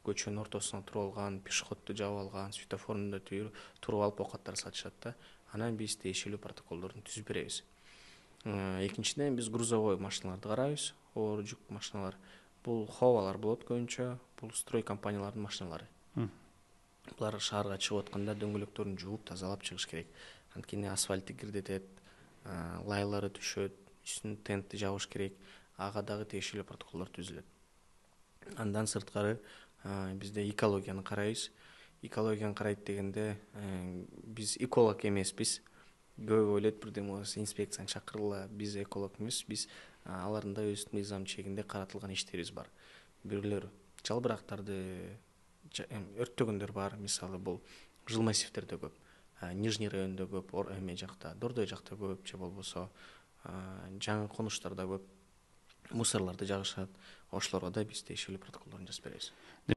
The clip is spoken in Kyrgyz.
көчөнүн ортосуна туруп алган, пешеходду жаап алган, светофорунда туруп алып оокаттар сатышат да. Анан биз тиешелүү протоколдорду түзүп беребиз. Экинчиден биз грузовой машиналарды карайбыз. Оор жүк машиналар. Бул ховалар болот көбүнчө. Бул строй компаниялардын машиналары. Булар шаарга чыгып атканда дөңгөлөктөрүн жууп, тазалап чыгыш керек. Анткени асфальтты кирдетет, лайлары түшөт, үстүн тентти жабыш керек. Ага дагы тиешелүү протоколдор түзүлөт. Андан сырткары бизде экологияны карайбыз. Экологияны карайт дегенде биз эколог эмеспиз. Көбү ойлойт бирдеме болсо инспекцияны чакыргыла. Биз эколог эмес, биз алардын да өз мыйзам чегинде каратылган иштерибиз бар. Бирөөлөр жалбырактарды өрттөгөндөр бар. Мисалы бул жыл массивдерде көп. Нижний районда көп, эме жакта, Дордой жакта көп, же болбосо жаңы конуштарда көп мусорларды жагышат. Ошолорго да биз тиешелүү протоколдорун жазып беребиз.